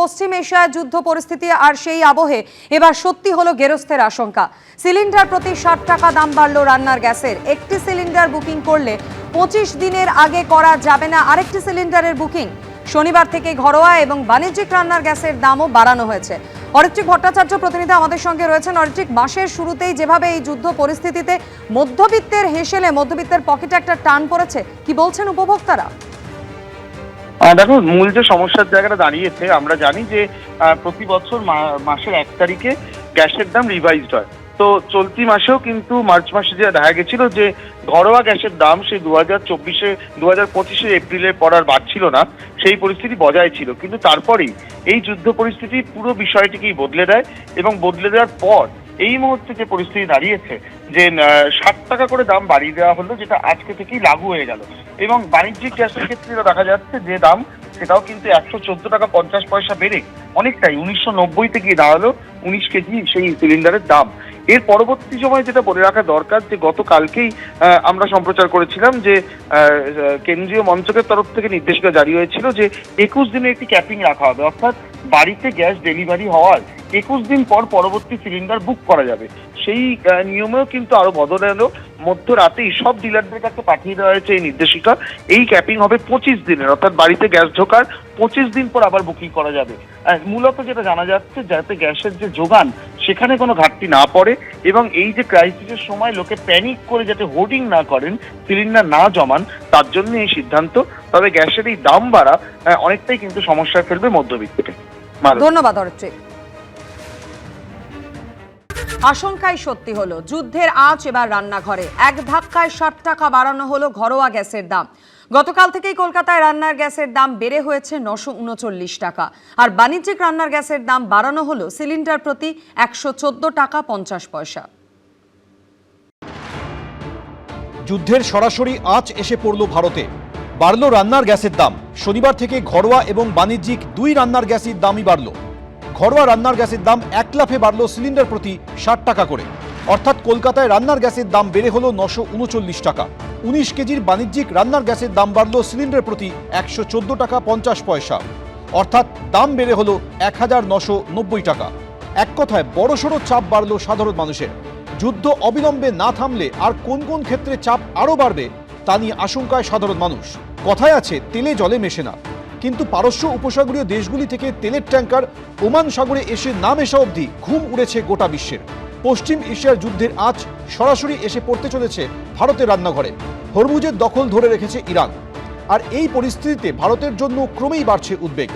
পশ্চিম এশিয়ায় যুদ্ধ পরিস্থিতি আর সেই আবহে এবার সত্যি হলো গেরস্থের আশঙ্কা। সিলিন্ডার প্রতি ৬০ টাকা দাম বাড়লো রান্নার গ্যাসের। একটি সিলিন্ডার বুকিং করলে ২৫ দিনের আগে করা যাবে না আরেকটি সিলিন্ডারের বুকিং। শনিবার থেকে ঘরোয়া এবং বাণিজ্যিক রান্নার গ্যাসের দামও বাড়ানো হয়েছে। অরিত্রিক ভট্টাচার্য প্রতিনিধি আমাদের সঙ্গে রয়েছেন। অরিত্রিক, মাসের শুরুতেই যেভাবে এই যুদ্ধ পরিস্থিতিতে মধ্যবিত্তের হেসেলে মধ্যবিত্তের পকেটে একটা টান পড়েছে, কি বলছেন উপভোক্তারা? দেখো, মূল যে সমস্যার জায়গাটা দাঁড়িয়েছে, আমরা জানি যে প্রতি বছর মাসের ১ তারিখে গ্যাসের দাম রিভাইজড হয়। তো চলতি মাসেও কিন্তু মার্চ মাসে যেটা দেখা গেছিল যে ঘরোয়া গ্যাসের দাম সেই 2025 এপ্রিলের পর আর বাড়ছিল না, সেই পরিস্থিতি বজায় ছিল। কিন্তু তারপরেই এই যুদ্ধ পরিস্থিতি পুরো বিষয়টিকেই বদলে দেয়, এবং বদলে দেওয়ার পর এই মুহূর্তে যে পরিস্থিতি দাঁড়িয়েছে যে ৬০ টাকা করে দাম বাড়িয়ে দেওয়া হলো, যেটা আজকে থেকেই লাগু হয়ে গেল। এবং বাণিজ্যিক গ্যাসের ক্ষেত্রে দেখা যাচ্ছে যে দাম সেটাও কিন্তু ১১৪ টাকা ৫০ পয়সা বেড়ে অনেকটাই ১৯৯০-তে গিয়ে দাঁড়ালো ১৯ কেজি সেই সিলিন্ডারের দাম। এর পরবর্তী সময় যেটা বলে রাখা দরকার যে গতকালকেই আমরা সম্প্রচার করেছিলাম যে কেন্দ্রীয় মন্ত্রকের তরফ থেকে নির্দেশিকা জারি হয়েছিল যে ২১ দিনের একটি ক্যাপিং রাখা হবে, অর্থাৎ বাড়িতে গ্যাস ডেলিভারি হওয়ার ২১ দিন পর পরবর্তী সিলিন্ডার বুক করা যাবে। সেই নিয়মেও কিন্তু আরো বদল এলো। মধ্যরাতেই সব ডিলারদের কাছে পাঠিয়ে দেওয়া হয়েছে এই নির্দেশিকা। এই ক্যাপিং হবে ২৫ দিনের, অর্থাৎ বাড়িতে গ্যাস ঢোকার ২৫ দিন পর আবার বুকিং করা যাবে। মূলত যেটা জানা যাচ্ছে, যাতে গ্যাসের যে যোগান সেখানে কোনো ঘাটতি না পড়ে, এবং এই যে ক্রাইসিসের সময় লোকে প্যানিক করে যাতে হোর্ডিং না করেন, সিলিন্ডার না জমান, তার জন্য এই সিদ্ধান্ত। তবে গ্যাসের এই দাম বাড়া অনেকটাই কিন্তু সমস্যায় ফেলবে মধ্যবিত্তকে। ধন্যবাদ অরিত্রিক। আশঙ্কাই সত্যি হলো, যুদ্ধের আঁচ এবার রান্নাঘরে। এক ধাক্কায় ৬০ টাকা বাড়ানো হলো ঘরোয়া গ্যাসের দাম। গতকাল থেকেই কলকাতায় রান্নার গ্যাসের দাম বেড়ে হয়েছে ৯৩৯ টাকা, আর বাণিজ্যিক রান্নার গ্যাসের দাম বাড়ানো হলো সিলিন্ডার প্রতি ১১৪ টাকা ৫০ পয়সা। যুদ্ধের সরাসরি আঁচ এসে পড়ল ভারতে। বাড়ল রান্নার গ্যাসের দাম। শনিবার থেকে ঘরোয়া এবং বাণিজ্যিক দুই রান্নার গ্যাসের দামই বাড়ল। ঘরোয়া রান্নার গ্যাসের দাম এক লাফে বাড়ল সিলিন্ডার প্রতি ৬০ টাকা করে, অর্থাৎ কলকাতায় রান্নার গ্যাসের দাম বেড়ে হলো ৯৩৯ টাকা। ১৯ কেজির বাণিজ্যিক রান্নার গ্যাসের দাম বাড়ল সিলিন্ডার প্রতি ১১৪ টাকা ৫০ পয়সা, অর্থাৎ দাম বেড়ে হলো ১৯৯০ টাকা। এক কথায় বড়সড় চাপ বাড়ল সাধারণ মানুষের। যুদ্ধ অবিলম্বে না থামলে আর কোন কোন ক্ষেত্রে চাপ আরও বাড়বে তা নিয়ে আশঙ্কায় সাধারণ মানুষ। কথায় আছে, তেলে জলে মেশে না, কিন্তু পারস্য উপসাগরীয় দেশগুলি থেকে তেলের ট্যাঙ্কার ওমান সাগরে এসে না মেশা অবধি ঘুম উড়েছে গোটা বিশ্বের। পশ্চিম এশিয়ার যুদ্ধের আঁচ সরাসরি এসে পড়তে চলেছে ভারতের রান্নাঘরে। হরমুজের দখল ধরে রেখেছে ইরান, আর এই পরিস্থিতিতে ভারতের জন্য ক্রমেই বাড়ছে উদ্বেগ।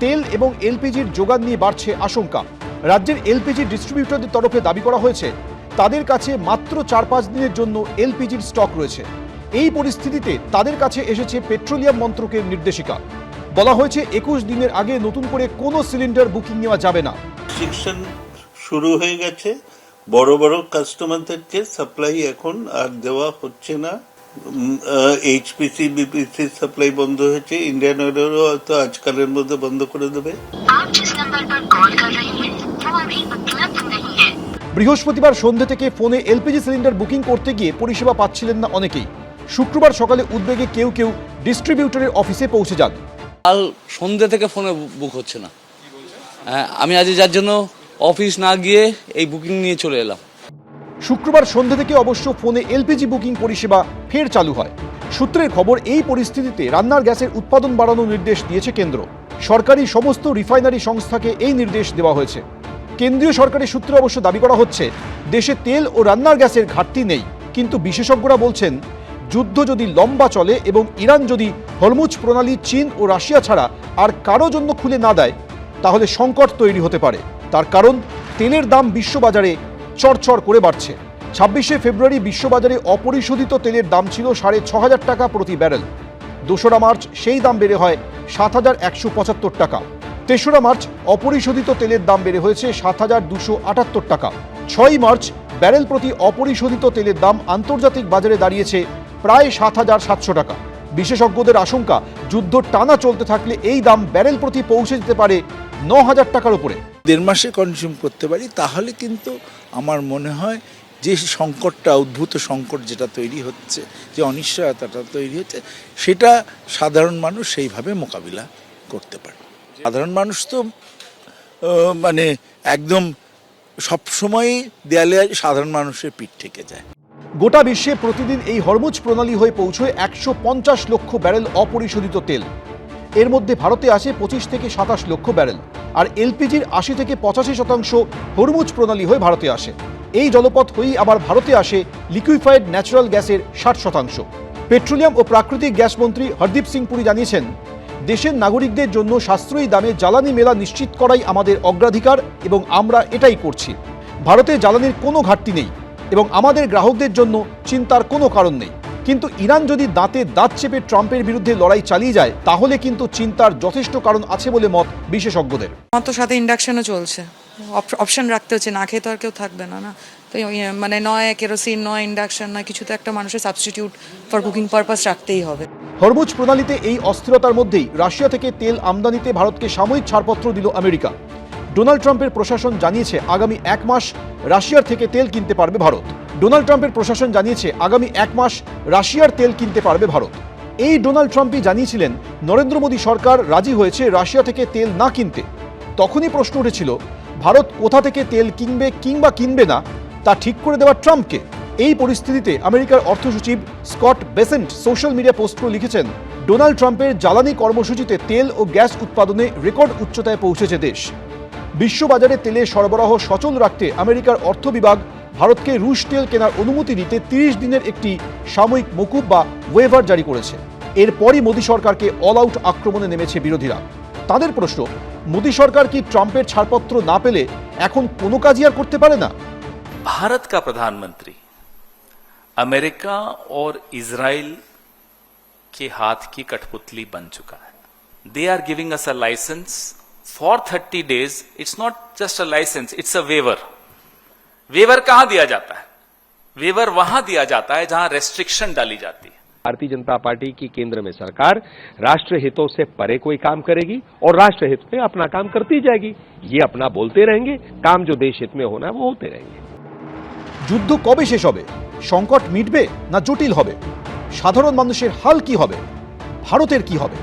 তেল এবং এলপিজির যোগান নিয়ে বাড়ছে আশঙ্কা। রাজ্যের এলপিজি ডিস্ট্রিবিউটরদের তরফে দাবি করা হয়েছে তাদের কাছে মাত্র ৪-৫ দিনের জন্য এলপিজির স্টক রয়েছে। এই পরিস্থিতিতে তাদের কাছে এসেছে পেট্রোলিয়াম মন্ত্রকের নির্দেশিকা। বলা হয়েছে ২১ দিনের আগে নতুন করে কোনো সিলিন্ডার বুকিং নেওয়া যাবে না। রেস্ট্রিকশন শুরু হয়ে গেছে, বড় বড় কাস্টমারদেরকে সাপ্লাই এখন আর দেওয়া হচ্ছে না। এইচপিসি বিপিসি সাপ্লাই বন্ধ হয়েছে, ইন্ডিয়ান অয়েলেরও হয়তো আজকালের মধ্যে বন্ধ করে দেবে। বৃহস্পতিবার সন্ধ্যে থেকে ফোনে এলপিজি সিলিন্ডার বুকিং করতে গিয়ে পরিষেবা পাচ্ছিলেন না অনেকেই। শুক্রবার সকালে উদ্বেগে কেউ কেউ ডিস্ট্রিবিউটরের অফিসে পৌঁছে যান। কাল সন্ধ্যে থেকে ফোনে বুক হচ্ছে না। আমি আজ যার জন্য অফিস না গিয়ে এই বুকিং নিয়ে চলে এলাম। শুক্রবার সন্ধ্যে থেকে অবশ্য ফোনে এলপিজি বুকিং পরিষেবা ফের চালু হয়। সূত্রের খবর, এই পরিস্থিতিতে রান্নার গ্যাসের উৎপাদন বাড়ানোর নির্দেশ দিয়েছে কেন্দ্র। সরকারি সমস্ত রিফাইনারি সংস্থাকে এই নির্দেশ দেওয়া হয়েছে। কেন্দ্রীয় সরকারি সূত্রে অবশ্য দাবি করা হচ্ছে দেশে তেল ও রান্নার গ্যাসের ঘাটতি নেই, কিন্তু বিশেষজ্ঞরা বলছেন যুদ্ধ যদি লম্বা চলে এবং ইরান যদি হরমুজ প্রণালী চীন ও রাশিয়া ছাড়া আর কারো জন্য খুলে না দেয়, তাহলে সংকট তৈরি হতে পারে। তার কারণ, তেলের দাম বিশ্ববাজারে চড়চড় করে বাড়ছে। ২৬শে ফেব্রুয়ারি বিশ্ববাজারে অপরিশোধিত তেলের দাম ছিল ৬,৫০০ টাকা প্রতি ব্যারেল। ২রা মার্চ সেই দাম বেড়ে হয় ৭,১৭৫ টাকা। ৩রা মার্চ অপরিশোধিত তেলের দাম বেড়ে হয়েছে ৭,২৭৮ টাকা। ৬ই মার্চ ব্যারেল প্রতি অপরিশোধিত তেলের দাম আন্তর্জাতিক বাজারে দাঁড়িয়েছে প্রায় ৭,৭০০ টাকা। বিশেষজ্ঞদের আশঙ্কা, যুদ্ধ টানা চলতে থাকলে এই দাম ব্যারেল প্রতি পৌঁছে যেতে পারে ৯,০০০ টাকার উপরে। ১.৫ মাসে কনজিউম করতে পারি, তাহলে কিন্তু আমার মনে হয় যে সংকটটা, উদ্ভূত সংকট যেটা তৈরি হচ্ছে, যে অনিশ্চয়তাটা তৈরি হচ্ছে, সেটা সাধারণ মানুষ সেইভাবে মোকাবিলা করতে পারে। সাধারণ মানুষ তো মানে একদম সবসময় দেয়ালে সাধারণ মানুষের পিঠ থেকে যায়। গোটা বিশ্বে প্রতিদিন এই হরমুজ প্রণালী হয়ে পৌঁছয় 150 লক্ষ ব্যারেল অপরিশোধিত তেল। এর মধ্যে ভারতে আসে 25 থেকে 27 লক্ষ ব্যারেল, আর এলপিজির 80 থেকে 85% হরমুজ প্রণালী হয়ে ভারতে আসে। এই জলপথ হয়েই আবার ভারতে আসে লিকুইফাইড ন্যাচারাল গ্যাসের 60%। পেট্রোলিয়াম ও প্রাকৃতিক গ্যাস মন্ত্রী হরদীপ সিং পুরী জানিয়েছেন, দেশের নাগরিকদের জন্য সাশ্রয়ী দামে জ্বালানি মেলা নিশ্চিত করাই আমাদের অগ্রাধিকার এবং আমরা এটাই করছি। ভারতে জ্বালানির কোনো ঘাটতি নেই এবং আমাদের গ্রাহকদের জন্য চিন্তার কোনো কারণ নেই। কিন্তু ইরান যদি দাঁতে দাঁত চেপে ট্রাম্পের বিরুদ্ধে লড়াই চালিয়ে যায় তাহলে কিন্তু চিন্তার যথেষ্ট কারণ আছে বলে মত বিশেষজ্ঞদের। আমার তো সাথে ইন্ডাকশনও চলছে, অপশন রাখতে হচ্ছে, না খেয়ে তো আর কেউ থাকবে না। তো মানে নয় কেরোসিন, নয় ইন্ডাকশন, নয় কিছু তো একটা মানুষের সাবস্টিটিউট ফর কুকিং পারপাস রাখতেই হবে। হরমুজ প্রণালীতে এই অস্থিরতার মধ্যেই রাশিয়া থেকে তেল আমদানিতে ভারতকে সাময়িক ছাড়পত্র দিল আমেরিকা। ডোনাল্ড ট্রাম্পের প্রশাসন জানিয়েছে আগামী 1 মাস রাশিয়ার থেকে তেল কিনতে পারবে ভারত। রাশিয়ার তেল কিনতে পারবে ভারত। এই ডোনাল্ড ট্রাম্পই জানিয়েছিলেন নরেন্দ্র মোদী সরকার রাজি হয়েছে রাশিয়া থেকে তেল না কিনতে। তখনই প্রশ্ন উঠেছিল, ভারত কোথা থেকে তেল কিনবে কিংবা কিনবে না তা ঠিক করে দেওয়া ট্রাম্পকে। এই পরিস্থিতিতে আমেরিকার অর্থ সচিব Scott Bessent social media post করে লিখেছেন, ডোনাল্ড ট্রাম্পের জ্বালানি কর্মসূচিতে তেল ও গ্যাস উৎপাদনে রেকর্ড উচ্চতায় পৌঁছেছে দেশ। বিশ্ববাজারে তেলের সরবরাহ সচল রাখতে আমেরিকার অর্থ বিভাগ ভারতকে রুশ তেল কেনার অনুমতি দিতে 30 দিনের একটি সাময়িক মকুব বা ওয়েভার জারি করেছে। এরপরই মোদী সরকারকে অল আউট আক্রমণে নেমেছে বিরোধীরা। তাদের প্রশ্ন, মোদী সরকার কি ট্রাম্পের ছাড়পত্র না পেলে এখন কোনো কাজই আর করতে পারে না? भारत का प्रधानमंत्री अमेरिका और इजराइल के हाथ की कठपुतली बन चुका है। They are giving us a licence for 30 days. It's not just a licence, it's a waiver. Waiver कहां दिया जाता है? वेवर वहां दिया जाता है जहां रेस्ट्रिक्शन डाली जाती है। भारतीय जनता पार्टी की केंद्र में सरकार राष्ट्र हितों से परे कोई काम करेगी और राष्ट्र हित में अपना काम करती जाएगी। ये अपना बोलते रहेंगे, काम जो देश हित में होना है वो होते रहेंगे। যুদ্ধ কবে শেষ হবে? সংকট মিটবে না জটিল হবে? সাধারণ মানুষের হাল কি হবে? ভারতের কি হবে?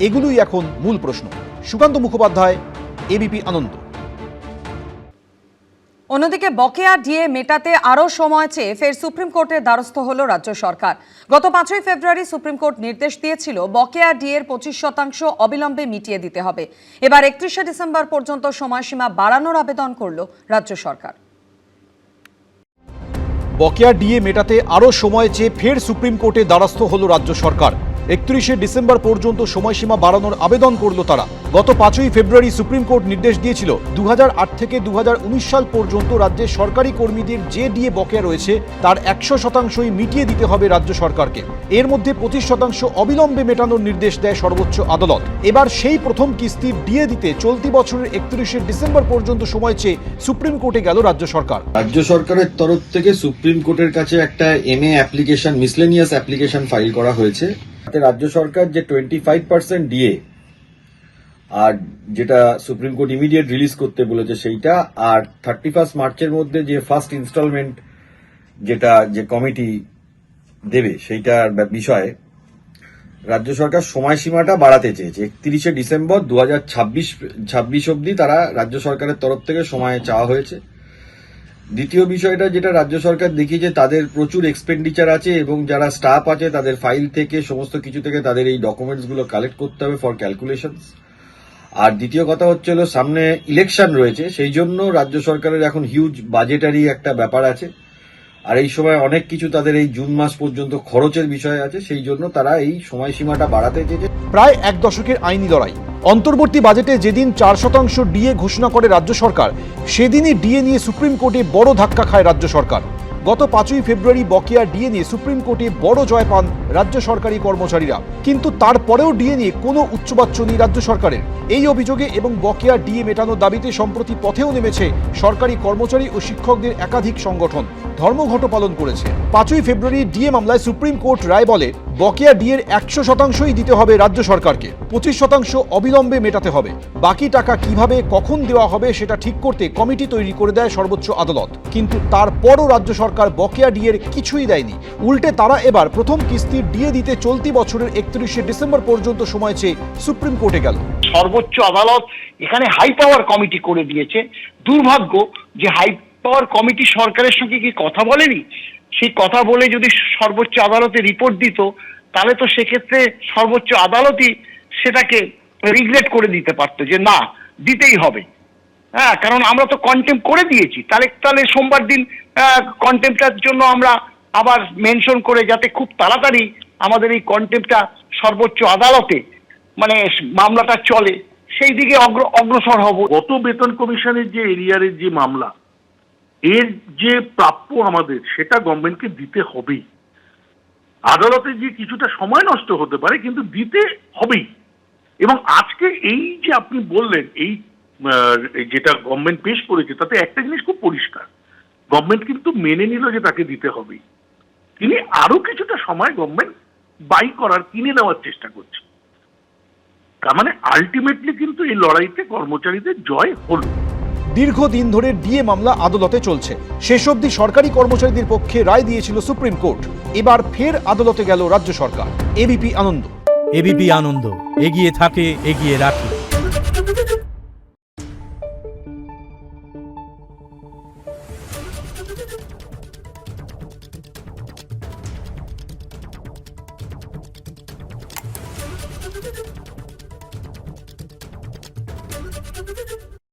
এগুলোই এখন মূল প্রশ্ন। সুকান্ত মুখোপাধ্যায়, এবিপি আনন্দ। অন্যদিকে বকেয়া ডিএ মেটাতে আরও সময় চেয়ে ফের সুপ্রিম কোর্টের দ্বারস্থ হল রাজ্য সরকার। গত 5ই ফেব্রুয়ারি সুপ্রিম কোর্ট নির্দেশ দিয়েছিল বকেয়া ডিএর 25% অবিলম্বে মিটিয়ে দিতে হবে। এবার 31শে ডিসেম্বর পর্যন্ত সময়সীমা বাড়ানোর আবেদন করল রাজ্য সরকার। বকেয়া ডিএ মেটাতে আরও সময় চেয়ে ফের সুপ্রিম কোর্টে দ্বারস্থ হল রাজ্য সরকার। 31শে ডিসেম্বর পর্যন্ত সময়সীমা বাড়ানোর আবেদন করল তারা। গত 5ই ফেব্রুয়ারি সুপ্রিম কোর্ট নির্দেশ দিয়েছিল 2008 থেকে 2019 সাল পর্যন্ত রাজ্যের সরকারি কর্মীদের যে ডিএ বকেয়া রয়েছে তার 100%ই মিটিয়ে দিতে হবে রাজ্য সরকারকে। এর মধ্যে 25% অবিলম্বে মেটানোর নির্দেশ দেয় সর্বোচ্চ আদালত। এবার সেই প্রথম কিস্তির ডিএ দিতে চলতি বছরের 31শে ডিসেম্বর পর্যন্ত সময় চেয়ে সুপ্রিম কোর্টে গেল রাজ্য সরকার। রাজ্য সরকারের তরফ থেকে সুপ্রিম কোর্টের কাছে একটা MA application, miscellaneous application file করা হয়েছে। রাজ্য সরকার যে 25% ডিএ আর যেটা সুপ্রিম কোর্ট ইমিডিয়েট রিলিজ করতে বলেছে সেইটা, আর 31 মার্চের মধ্যে যে ফার্স্ট ইনস্টলমেন্ট যেটা যে কমিটি দেবে সেইটার বিষয়ে রাজ্য সরকার সময়সীমাটা বাড়াতে চেয়েছে। 31শে ডিসেম্বর 2026 অবধি তারা রাজ্য সরকারের তরফ থেকে সময় চাওয়া হয়েছে। দ্বিতীয় বিষয়টা যেটা রাজ্য সরকার দেখিয়েছে, তাদের প্রচুর এক্সপেন্ডিচার আছে এবং যারা স্টাফ আছে তাদের ফাইল থেকে সমস্ত কিছু থেকে তাদের এই ডকুমেন্টস গুলো কালেক্ট করতে হবে ফর ক্যালকুলেশনস। আর দ্বিতীয় কথা হচ্ছে সামনে ইলেকশন রয়েছে, সেই জন্য রাজ্য সরকারের এখন হিউজ বাজেটারি একটা ব্যাপার আছে। আর এই সময় অনেক কিছু তাদের এই জুন মাস পর্যন্ত খরচের বিষয় আছে, সেই জন্য তারা এই সময়সীমাটা বাড়াতে চেয়েছে। প্রায় 1 দশকের আইনি লড়াই। অন্তর্বর্তী বাজেটে যেদিন 4% ডিএ ঘোষণা করে রাজ্য সরকার, সেদিনই ডিএ নিয়ে সুপ্রিম কোর্টে বড় ধাক্কা খায় রাজ্য সরকার। গত 5ই ফেব্রুয়ারি বকেয়া ডিএ নিয়ে সুপ্রিম কোর্টে বড় জয় পান রাজ্য সরকারি কর্মচারীরা। কিন্তু তারপরেও ডিএ নিয়ে কোনো উচ্চবাচ্য নেই রাজ্য সরকারের। এই অভিযোগে এবং বকেয়া ডিএ মেটানোর দাবিতে সম্প্রতি পথেও নেমেছে সরকারি কর্মচারী ও শিক্ষকদের একাধিক সংগঠন। ধর্মঘট পালন করেছে। 5ই ফেব্রুয়ারি ডিএ মামলায় সুপ্রিম কোর্ট রায় বলে বকেয়া ডিএর 100%ই দিতে হবে রাজ্য সরকারকে, 25% অবিলম্বে মেটাতে হবে। বাকি টাকা কিভাবে কখন দেওয়া হবে সেটা ঠিক করতে কমিটি তৈরি করে দেয় সর্বোচ্চ আদালত। কিন্তু তারপরও রাজ্য সরকার বকেয়া ডিএর কিছুই দেয়নি। উল্টে তারা এবার প্রথম কিস্তির ডিএ দিতে চলতি বছরের 31শে ডিসেম্বর পর্যন্ত সময় চেয়ে সুপ্রিম কোর্টে গেল। সর্বোচ্চ আদালত এখানে হাই পাওয়ার কমিটি করে দিয়েছে। দুর্ভাগ্য যে হাই পাওয়ার কমিটি সরকারের সঙ্গে কি কথা বলেনি, সেই কথা বলে যদি সর্বোচ্চ আদালতে রিপোর্ট দিত তাহলে তো সেক্ষেত্রে সর্বোচ্চ আদালতই সেটাকে রিগ্রেট করে দিতে পারতো যে না দিতেই হবে। হ্যাঁ, কারণ আমরা তো কন্টেম্প করে দিয়েছি, তাহলে সোমবার দিন কন্টেম্পটার জন্য আমরা আবার মেনশন করে যাতে খুব তাড়াতাড়ি আমাদের এই কন্টেম্পটা সর্বোচ্চ আদালতে মানে মামলাটা চলে সেই দিকে অগ্রসর হব। গত বেতন কমিশনের যে এরিয়ারের যে মামলা, এর যে প্রাপ্য আমাদের সেটা গভর্নমেন্টকে দিতে হবেই। আদালতে যে কিছুটা সময় নষ্ট হতে পারে কিন্তু দিতে হবেই। এবং আজকে এই যে আপনি বললেন এই যেটা গভর্নমেন্ট পেশ করেছে তাতে একটা জিনিস খুব পরিষ্কার, গভর্নমেন্ট কিন্তু মেনে নিল যে তাকে দিতে হবেই। তিনি আরো কিছুটা সময় গভর্নমেন্ট বাই করার, কিনে নেওয়ার চেষ্টা করছে। তার মানে আলটিমেটলি কিন্তু এই লড়াইতে কর্মচারীদের জয় হলো। দীর্ঘদিন ধরে ডিএ মামলা আদালতে চলছে। শেষ অবধি সরকারি কর্মচারীদের পক্ষে রায় দিয়েছিল সুপ্রিম কোর্ট। এবার ফের আদালতে গেল রাজ্য সরকার। এবিপি আনন্দ। এবিপি আনন্দ, এগিয়ে থাকে, এগিয়ে রাখে।